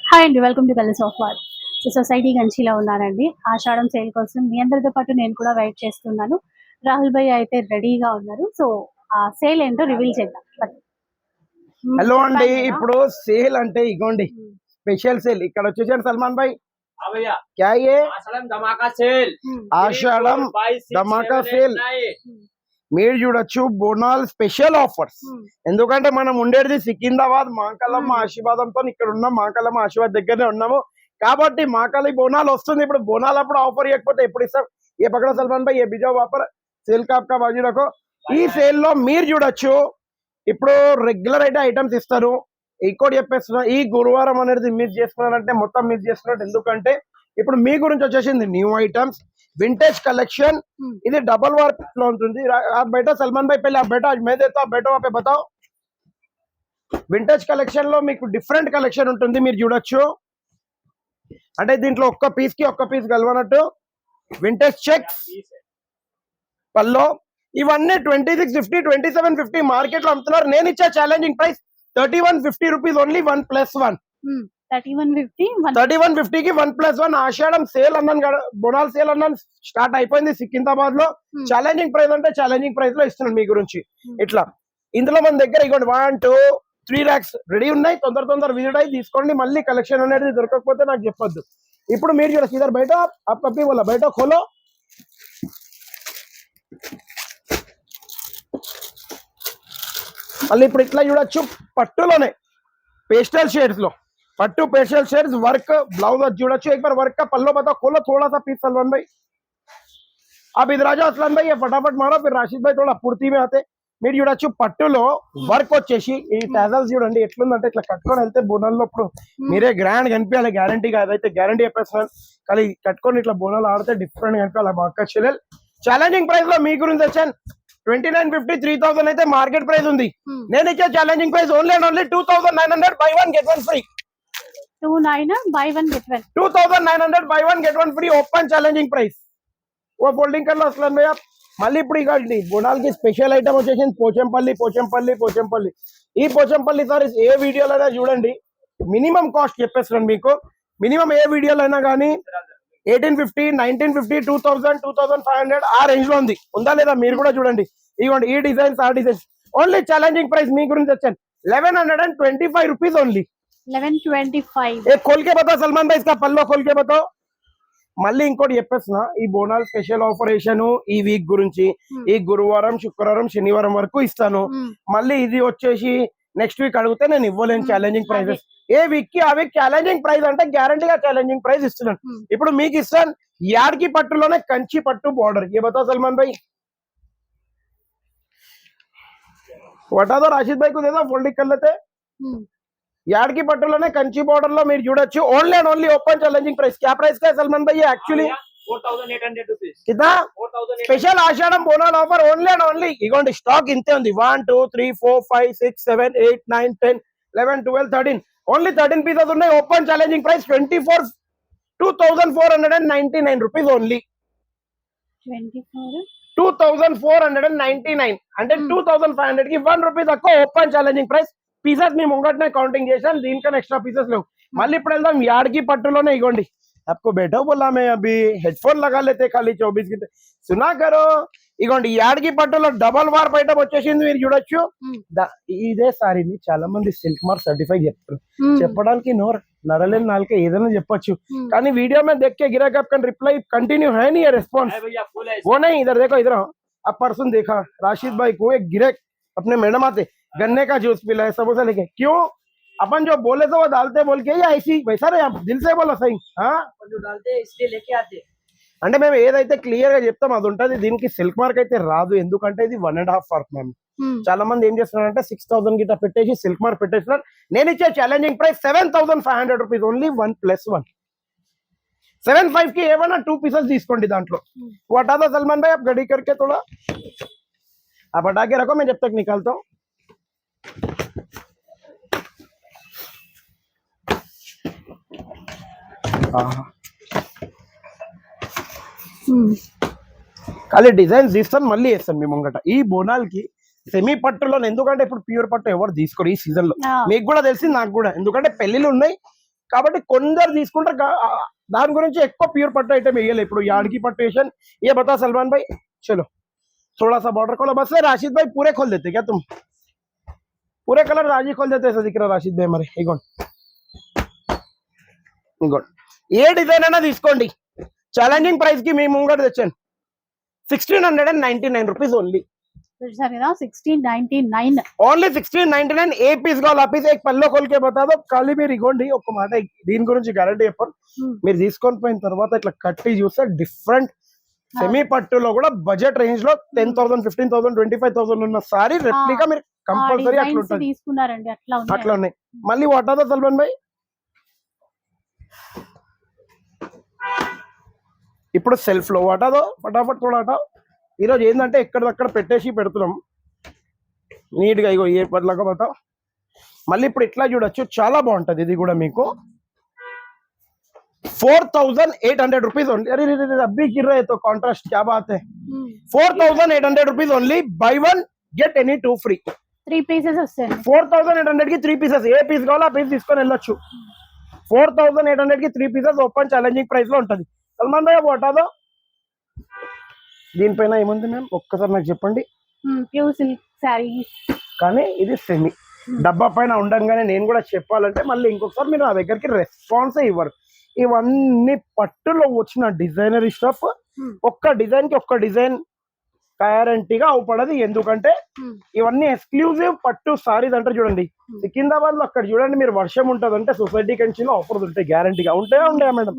Hi అండి, welcome to colours of war. So society గంచిలో ఉన్నానండి. ఆషాఢం సేల్ కోసం మీ అందరితో పాటు నేను కూడా వెయిట్ చేస్తున్నాను. రాహుల్ భాయ్ అయితే రెడీగా ఉన్నారు. సో ఆ సేల్ ఏంటో రివీల్ చేద్దాం. హలో అండి, ఇప్పుడు సేల్ అంటే ఇగోండి స్పెషల్ సేల్. ఇక్కడ వచ్చేసాడు సల్మాన్ భాయ్. क्या ये धमाका सेल ఆషాఢం ధమాకా సేల్. మీరు చూడొచ్చు బోనాల్ స్పెషల్ ఆఫర్స్. ఎందుకంటే మనం ఉండేది సికింద్రాబాద్ మాంకలమ్మ ఆశీర్వాదంతో ఇక్కడ ఉన్నాం. మాంకలమ్మ ఆశీర్వాద్ దగ్గరనే ఉన్నాము కాబట్టి మాకలి బోనాల్ వస్తుంది. ఇప్పుడు బోనాల్ అప్పుడు ఆఫర్ ఇవ్వకపోతే ఎప్పుడు ఇస్తాం? ఏ పక్కన సల్మాన్ భాయ్, ఏ బిజా ఆఫర్ సేల్ కాప్కా బాజీ రకో. ఈ సేల్ లో మీరు చూడొచ్చు ఇప్పుడు రెగ్యులర్ అయితే ఐటమ్స్ ఇస్తారు. ఇంకోటి చెప్పేస్తున్నా, ఈ గురువారం అనేది మిస్ చేసుకున్నారంటే మొత్తం మిస్ చేసుకున్నట్టు. ఎందుకంటే ఇప్పుడు మీ గురించి వచ్చేసింది న్యూ ఐటమ్స్, వింటేజ్ కలెక్షన్. ఇది డబల్ వర్క్ లో ఉంటుంది. బయట సల్మాన్ భాయ్ పहले బయట మేదేతో బయట వాపే బతాओ. వింటేజ్ కలెక్షన్ లో మీకు డిఫరెంట్ కలెక్షన్ ఉంటుంది. మీరు చూడొచ్చు అంటే దీంట్లో ఒక్క పీస్ కి ఒక్క పీస్ కలవనట్టు వింటేజ్ చెక్స్ పల్లో. ఇవన్నీ 2650 2750 మార్కెట్ లో అమ్ముతున్నారు. నేను ఇచ్చే ఛాలెంజింగ్ ప్రైస్ 3150 రూపీస్ ఓన్లీ 1+1. 3150 కి 1+1. ఆషాఢం సేల్ అన్నాను కదా, బోనాల్ సేల్ అన్నాను, స్టార్ట్ అయిపోయింది సికింద్రాబాద్ లో. ఛాలెంజింగ్ ప్రైస్ అంటే ఛాలెంజింగ్ ప్రైస్ లో ఇస్తున్నాను మీ గురించి. ఇట్లా ఇందులో మన దగ్గర ఇవ్వండి 1 2 3 racks రెడీ ఉన్నాయి. తొందర విజిట్ అయ్యి తీసుకోండి. మళ్ళీ కలెక్షన్ అనేది దొరకకపోతే నాకు చెప్పొద్దు. ఇప్పుడు మీరు చూడొచ్చు ఇద్దరు బయట అప్పి వాళ్ళ బయట ఖోలో. మళ్ళీ ఇప్పుడు ఇట్లా చూడొచ్చు పట్టులోనే पेस्टल शेड्स लो, पट्टू पेस्टल शेड्स वर्क ब्लाउज చూడొచ్చు. एक बार वर्क का पल्लो बताओ, खोलो थोड़ा सा पीस सलमान भाई. आप इधर आ जाओ असलन भाई, ये फटाफट मारो, फिर राशिद भाई थोड़ा पूर्ति में आते. మీరు చూడొచ్చు పట్టులో వర్క్ వచ్చేసి ఈ టాజల్స్ చూడండి ఎట్లుందంటే ఇట్లా కట్టుకొని వెళ్తే బోనాల్లో ఇప్పుడు మీరే గ్రాండ్ కనిపించాలి. గ్యారంటీగా అదైతే గ్యారంటీ చెప్పేస్తున్నాను. కానీ కట్టుకొని ఇట్లా బోనాలు ఆడితే డిఫరెంట్ కనిపించాలి. మా అక్క చెల్లెలు ఛాలెంజింగ్ ప్రైస్ లో మీ గురించి వచ్చాను. 2950 3000 అయితే మార్కెట్ ప్రైస్ ఉంది. నేను ఇచ్చే challenging price only and only 2900 buy 1 get 1 free. 2900 buy 1 get 1. 2900 buy 1 get 1 free open challenging price. ఓ ఫోల్డింగ్ కర్ లో అసలు భయ్యా. మళ్ళీ ఇప్పుడు ఇక బోనాల్ కి స్పెషల్ ఐటమ్ వచ్చేసింది పోచంపల్లి. ఈ పోచంపల్లి సార్ ఏ వీడియోలో అయినా చూడండి, మినిమం కాస్ట్ చెప్పేస్తున్నాను మీకు. మినిమం ఏ వీడియోలో అయినా కానీ 1850 1950 2000 2500 ఆ రేంజ్ లో ఉందా లేదా మీరు కూడా చూడండి. ఇవ్వండి ఈ డిజైన్స్ ఆ డిజైన్స్. ఓన్లీ ఛాలెంజింగ్ ప్రైస్ మీ గురించి వచ్చాను 1125 రూపీస్ ఓన్లీ. 1125. ఏ खोल के बताओ सलमान भाई, इसका पल्लो खोल के बताओ. మళ్ళీ ఇంకోటి చెప్పేస్తున్నా, ఈ బోనాల్ స్పెషల్ ఆపరేషన్ ఈ వీక్ గురించి ఈ గురువారం శుక్రవారం శనివారం వరకు ఇస్తాను. మళ్ళీ ఇది వచ్చేసి నెక్స్ట్ వీక్ అడిగితే నేను ఇవ్వలేను ఛాలెంజింగ్ ప్రైజెస్. ఏ వీక్ కి ఆ వీక్ ఛాలెంజింగ్ ప్రైస్ అంటే గ్యారంటీగా ఛాలెంజింగ్ ప్రైస్ ఇస్తున్నాను. ఇప్పుడు మీకు ఇస్తాను యాడ్కి పట్టులోనే కంచి పట్టు బార్డర్. ఏ బతాओ సల్మాన్ భాई, बता दो राशिद भाई को, दे दो फोल्डिंग कर लेते. यार्ड की पट्टूलोने कंची बॉर्डर లో మీరు చూడొచ్చు only and only open challenging price. क्या प्राइस का है सलमान भाई? ये एक्चुअली 4800 रुपीस. कितना? Special Ashadham Bonal offer only and only. ఇగోండి స్టాక్ ఇంతే ఉంది. 1 2 3 4 5 6 7 8 9 10 11 12 13 ఓన్లీ 13 పీసెస్ ఉన్నాయి. Open challenging price 2499 rupees only. 2499 అంటే 2500 కి 1 రూపీ తక్కువ. Open challenging price. పీసెస్ మేము ముంగటనే కౌంటింగ్ చేసాం, దీనికన్నా ఎక్స్ట్రా పీసెస్ లేవు. మళ్ళీ ఇప్పుడు వెళ్దాం యాడ్కి పట్టులోనే. ఇగోండి आपको बैठो बोला मैं, अभी हेडफोन लगा लेते खाली 24 घंटे सुना करो. ఇగోండి యాడ్కి పట్టులో డబల్ వార్ ఐటమ్ వచ్చేసింది. మీరు చూడొచ్చు ఇదే సారీని చాలా మంది సిల్క్ మార్క్ సర్టిఫై చెప్తారు. చెప్పడానికి నరలేని నాలుక ఏదైనా చెప్పొచ్చు, కానీ వీడియో में देख के गिराक आपका रिप्लाई कंटिन्यू है नहीं, है रिस्पांस वो नहीं. इधर देखो, इधर अब परसों देखा राशिद भाई को एक गिराक अपने मैडम आते गन्ने का जूस पिला है समोसा लेके. क्यों? अपन जो बोले तो वो डालते बोल के या ऐसी वैसा रे, आप दिल से बोलो सही. जो डालते इसलिए लेके आते అంటే మేము ఏదైతే క్లియర్ గా చెప్తాం అది ఉంటుంది. దీనికి సిల్క్ మార్క్ అయితే రాదు, ఎందుకంటే ఇది 1.5 వర్క్ మ్యామ్. చాలా మంది ఏం చేస్తున్నారంటే 6000 గిట్ట పెట్టేసి సిల్క్ మార్క్ పెట్టేస్తున్నారు. నేను ఇచ్చే ఛాలెంజింగ్ ప్రైస్ 7500 రూపీస్ ఓన్లీ 1+1. 75 की ఏమైనా 2 पीसेस తీసుకోండి దాంట్లో. हटा दो सलमान भाई, आप गड़ी करके थोड़ा आप हटा के रखो, मैं जब तक निकालता हूँ. ఖాళీ డిజైన్స్ తీస్తాను మళ్ళీ వేస్తాను మీ ముంగట. ఈ బోనాల్ కి సెమీ పట్టులో, ఎందుకంటే ఇప్పుడు ప్యూర్ పట్టు ఎవరు తీసుకోరు ఈ సీజన్ లో. మీకు కూడా తెలిసి నాకు కూడా, ఎందుకంటే పెళ్లిళ్ళు ఉన్నాయి. కాబట్టి కొందరు తీసుకుంటారు దాని గురించి ఎక్కువ ప్యూర్ పట్టు ఐటమ్ వేయాలి ఇప్పుడు यार्की पट्टू वेशन ये बता सलमान भाई चलो थोड़ा सा बॉर्डर खोलो बस राशिद भाई पूरे खोल देते क्या तुम पूरे कलर राजी खोल देते ऐसा दिख रहा राशिद भाई हमारे ఇగోండి ఏ డిజైన్ అయినా తీసుకోండి ఛాలెంజింగ్ ప్రైస్ కి మేము ముంగట తెచ్చాను 1699 రూపీస్ ఓన్లీ చూసారు కదా 1699 ఓన్లీ 1699 ఏ పీస్ కావాలి ఆ పీస్ एक పల్లో खोल के बता दो ఖాళీ మీరు ఇగోండి ఒక మాట దీని గురించి గ్యారంటీ చెప్పండి మీరు తీసుకొని పోయిన తర్వాత ఇట్లా కట్టి చూస్తే డిఫరెంట్ సెమీ పట్టులో కూడా బడ్జెట్ రేంజ్ లో 10,000 15,000 25,000 ఉన్న సారీ రెప్లికా మీరు కంపల్సరీ అట్లా ఉంటుంది తీసుకున్నారండి అట్లా ఉన్నాయి మళ్ళీ వాటాదో సల్మాన్ భాయ్ ఇప్పుడు సెల్ఫ్ లో వాటాదో ఫటాఫట్ కూడా వాటా ఈరోజు ఏంటంటే ఎక్కడిదక్కడ పెట్టేసి పెడుతున్నాం నీట్ గా ఇగో ఏ పట్లగా పోతా మళ్ళీ ఇప్పుడు ఇట్లా చూడొచ్చు చాలా బాగుంటది ఇది కూడా మీకు 4,800 रुपीज ओनली अरे अभी गिर रहे तो कॉन्ट्रास्ट क्या बात है 4,800 rupees only by one get any two free 3 pieces వస్తాయి 4,800 की 3 పీసెస్ ఏ పీస్ కావాలో ఆ పీస్ తీసుకొని వెళ్ళొచ్చు 4,800 की 3 పీసెస్ ఓపెన్ ఛాలెంజింగ్ ప్రైస్ లో ఉంటది సల్మాన్ భాయ్ వాటాదో దీనిపైన ఏముంది మ్యామ్ ఒక్కసారి నాకు చెప్పండి ప్యూర్ సిల్క్ సారీ కానీ ఇది సెమీ డబ్బా పైన ఉండంగానే నేను కూడా చెప్పాలంటే మళ్ళీ ఇంకొకసారి మీరు నా దగ్గరికి రెస్పాన్స్ ఇవ్వరు ఇవన్నీ పట్టులో వచ్చిన డిజైనర్ స్టఫ్ ఒక్క డిజైన్ కి ఒక్క డిజైన్ గ్యారంటీగా అవపడదు ఎందుకంటే ఇవన్నీ ఎక్స్క్లూజివ్ పట్టు సారీస్ అంటారు చూడండి సికింద్రాబాద్ లో అక్కడ చూడండి మీరు వర్షం ఉంటదంటే సొసైటీ కంచి ఆఫర్స్ ఉంటాయి గ్యారంటీగా ఉంటే మేడం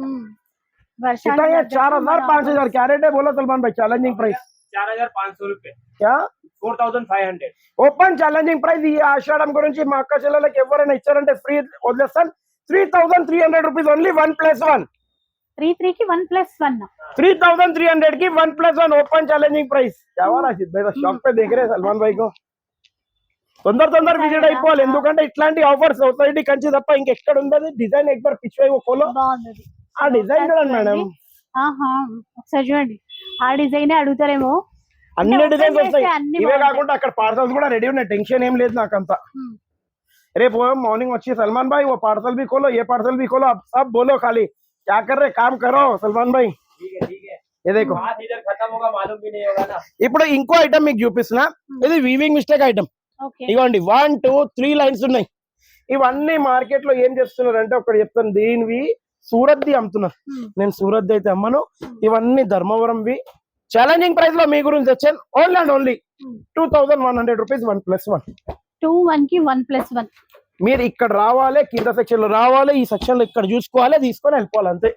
4,000-5,000 कैरेट है बोला सलमान भाई चैलेंजिंग प्राइस 4,500 रुपए क्या 4,500 ఓపెన్ ఛాలెంజింగ్ ప్రైస్ ఈ ఆషాఢం గురించి మా అక్క చెల్లెలకు ఎవరైనా ఇచ్చారంటే ఫ్రీ వదిలేస్తాను 3,300 రూపీస్ ఓన్లీ 1+1 3 కి 1+1 3,300 की 1+1 ओपन चैलेंजिंग प्राइस क्या हुआ राशिद भाई शॉप पे देख रहे हैं सलमान भाई को తొందర విజిట్ అయిపోవాలి ఎందుకంటే ఇట్లాంటి ఆఫర్ సొసైటీ కంచి తప్ప ఇంకెక్కడ ఉండదు డిజైన్ ఎక్బర్ పిచ్ వై కోలో బాగుంది ఆ డిజైన్ చూడండి మేడం ఒకసారి చూడండి ఆ డిజైన్ అడుగుతారేమో అన్ని డిజైన్స్ వస్తాయి ఇవే కాకుండా అక్కడ పార్సల్స్ కూడా రెడీ ఉన్నాయి టెన్షన్ ఏం లేదు నాకంతా రేపు మార్నింగ్ వచ్చి సల్మాన్ భాయ్ वो पार्सल भी खोलो ये पार्सल भी खोलो अब सब बोलो खाली क्या कर रहे काम करो सलमान भाई ठीक है ये देखो बात इधर खत्म होगा मालूम भी नहीं होगा ना ఇప్పుడు ఇంకో ఐటమ్ మీకు చూపిస్తున్నా ఇది వీవింగ్ మిస్టేక్ ఐటమ్ ఇగోండి 1 2 3 లైన్స్ ఉన్నాయి ఇవన్నీ మార్కెట్ లో ఏం చేస్తున్నారు అంటే ఒకటి చెప్తాను దీనివి సూరత్ ది అమ్ముతున్నారు నేను సూరత్ అయితే అమ్మను ఇవన్నీ ధర్మవరం వి ఛాలెంజింగ్ ప్రైస్ లో మీ గురించి తెచ్చాను ఓన్లీ అండ్ ఓన్లీ 2,100 రూపీస్ 1+1 2 కి 1+1 మీరు ఇక్కడ రావాలి కింద సెక్షన్ లో రావాలి ఈ సెక్షన్ లో ఇక్కడ చూసుకోవాలి తీసుకొని వెళ్ళిపోవాలి అంతే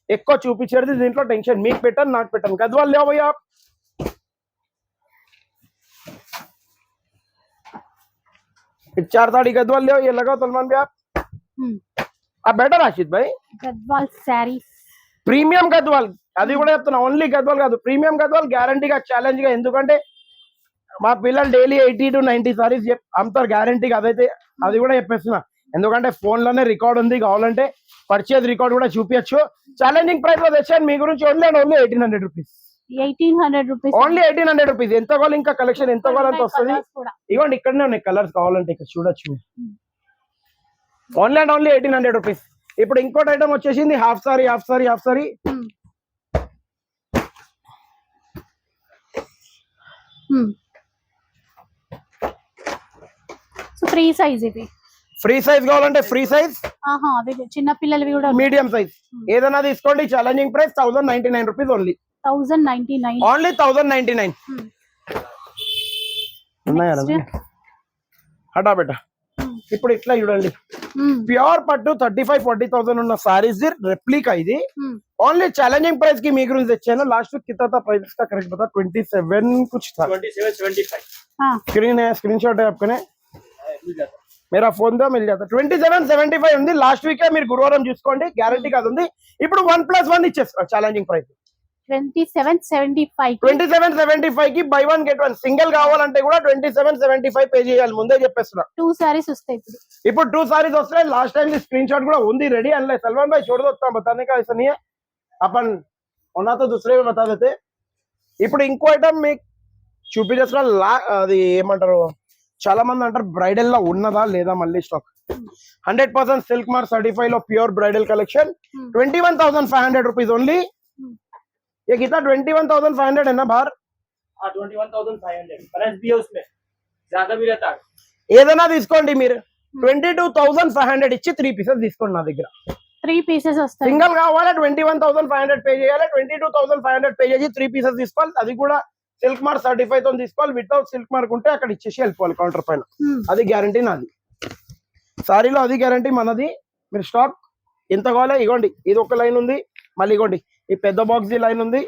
ఎక్కువ చూపించేది దీంట్లో టెన్షన్ మీకు పెట్టాను నాకు పెట్టాను గద్వాల్ లేవు భయ్యా चार साड़ी गद्वाल ले ये लगाओ सलमान भाई आप बेटर राशिद भाई గద్వాల్ సారీస్ ప్రీమియం గద్వాల్ అది కూడా చెప్తున్నా ఓన్లీ గద్వాల్ కాదు ప్రీమియం గద్వాల్ గ్యారంటీగా ఛాలెంజ్ గా ఎందుకంటే మా పిల్లలు డైలీ 80 to 90 సారీస్ అమ్ముతారు గ్యారంటీగా అదైతే అది కూడా చెప్పేస్తున్నా ఎందుకంటే ఫోన్ లోనే రికార్డ్ ఉంది కావాలంటే పర్చేజ్ రికార్డ్ కూడా చూపించచ్చు ఛాలెంజింగ్ ప్రైస్ లో తెచ్చాను మీ గురించి only and only 1,800 rupees 1,800 rupees only 1,800 rupees ఎంత కావాలి ఇంకా కలెక్షన్ ఎంత కావాలంత వస్తుంది ఇవ్వండి ఇక్కడనే ఉన్నాయి కలర్స్ కావాలంటే ఇక్కడ చూడొచ్చు ఓన్లీ అండ్ ఓన్లీ 1,800 రూపీస్ ఇప్పుడు ఇంకోటి ఐటమ్ వచ్చేసింది half sorry so free size ఇది ఫ్రీ సైజ్ కావాలంటే ఫ్రీ సైజ్ అవి చిన్న పిల్లలవి కూడా మీడియం సైజ్ ఏదైనా తీసుకోండి challenging price 1,099 rupees only 1,099 only 1,099 ఉన్నాయా హటా బేటా ఇప్పుడు ఇట్లా చూడండి ప్యూర్ పట్టు 35-40,000 ఉన్న సారీస్ రెప్లికా ఇది ఓన్లీ ఛాలెంజింగ్ ప్రైస్ की मी गुరించి తెచ్చాను లాస్ట్ వీక్ कितना था प्राइस का करेक्ट बता 27 कुछ था 27-75 स्क्रीनशॉट है आपके मेरा फोन దో మిల్ जाता 27-75 ఉంది లాస్ట్ వీక్ మీరు గురువారం చూసుకోండి గ్యారంటీ కాదు ఉంది ఇప్పుడు 1+1 ఇచ్చేస్తా ఛాలెంజింగ్ ప్రైస్ 27-75 కి by one get one single కావాలంటే కూడా 27-75 పే చేయాలి ముందే చెప్పేస్తున్నా 2 సారీస్ వస్తాయి ఇప్పుడు 2 सारीज వస్తాయి లాస్ట్ టైం ది స్క్రీన్ షॉट కూడా ఉంది రెడీ అనలే सलमान भाई छोड़ दो उतना बताने का ऐसा नहीं है अपन होना तो दूसरे में बता देते ఇప్పుడు ఇంకో ఐటమ్ మీకు చూపించేస్తున్నా అది ఏమంటారు చాలా మంది అంటారు బ్రైడల్ లో ఉన్నదా లేదా మళ్ళీ స్టాక్ 100% సిల్క్ మార్క్ సర్టిఫైడ్ లో pure bridal collection 21,500 rupees only ये कितना 21,500 है ना बाहर हाँ 21,500 प्राइस भी है उसमें ज्यादा भी रहता है ఏదైనా తీసుకోండి మీరు 22,500 ఇచ్చి 3 పీసెస్ తీసుకోండి నా దగ్గర 3 పీసెస్ వస్తాయి. సింగిల్ కావాలా 21,500 పే చేయాలి 22,500 పే చేసి 3 పీసెస్ తీసుకోవాలి అది కూడా సిల్క్ మార్క్ సర్టిఫైడ్ తో తీసుకోవాలి వితౌట్ సిల్క్ మార్క్ ఉంటే అక్కడ ఇచ్చేసి వెళ్ళిపోవాలి కౌంటర్ పైన అది గ్యారంటీ నాది సారీలో అది గ్యారంటీ మనది మీరు స్టాక్ ఎంత కావాలో ఇగోండి ఇది ఒక లైన్ ఉంది మళ్ళీ ఇగోండి ఈ పెద్ద బాక్స్ ఈ లైన్ ఉంది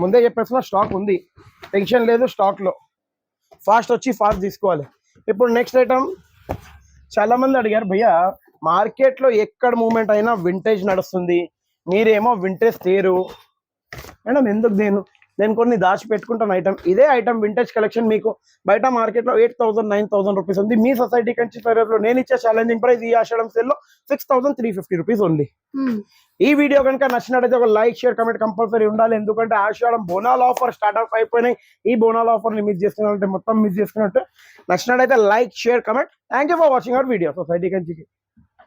ముందే చెప్పేసిన స్టాక్ ఉంది టెన్షన్ లేదు స్టాక్ లో ఫాస్ట్ వచ్చి ఫాస్ట్ తీసుకోవాలి ఇప్పుడు నెక్స్ట్ ఐటమ్ చాలా మంది అడిగారు భయ్యా మార్కెట్ లో ఎక్కడ మూమెంట్ అయినా వింటేజ్ నడుస్తుంది మీరేమో వింటేజ్ తేరు మేడం ఎందుకు నేను కొన్ని దాచి పెట్టుకుంటాను ఐటమ్ ఇదే ఐటమ్ వింటేజ్ కలెక్షన్ మీకు బయట మార్కెట్ లో 8,000 9,000 రూపీస్ ఉంది మీ సొసైటీ కంచి లో నేను ఇచ్చే ఛాలెంజింగ్ ప్రైస్ ఈ ఆషాఢం సేల్ లో 6,350 రూపీస్ ఓన్లీ ఈ వీడియో కనుక నచ్చినట్టయితే ఒక లైక్ షేర్ కమెంట్ కంపల్సరీ ఉండాలి ఎందుకంటే ఆషాఢం బోనాల్ ఆఫర్ స్టార్ట్ అయిపోయినాయి ఈ బోనాల్ ఆఫర్ ని మిస్ చేసుకున్నట్టే మొత్తం మిస్ చేసుకున్నట్టు నచ్చినట్టయితే like share comment thank you for watching our video society కంచికి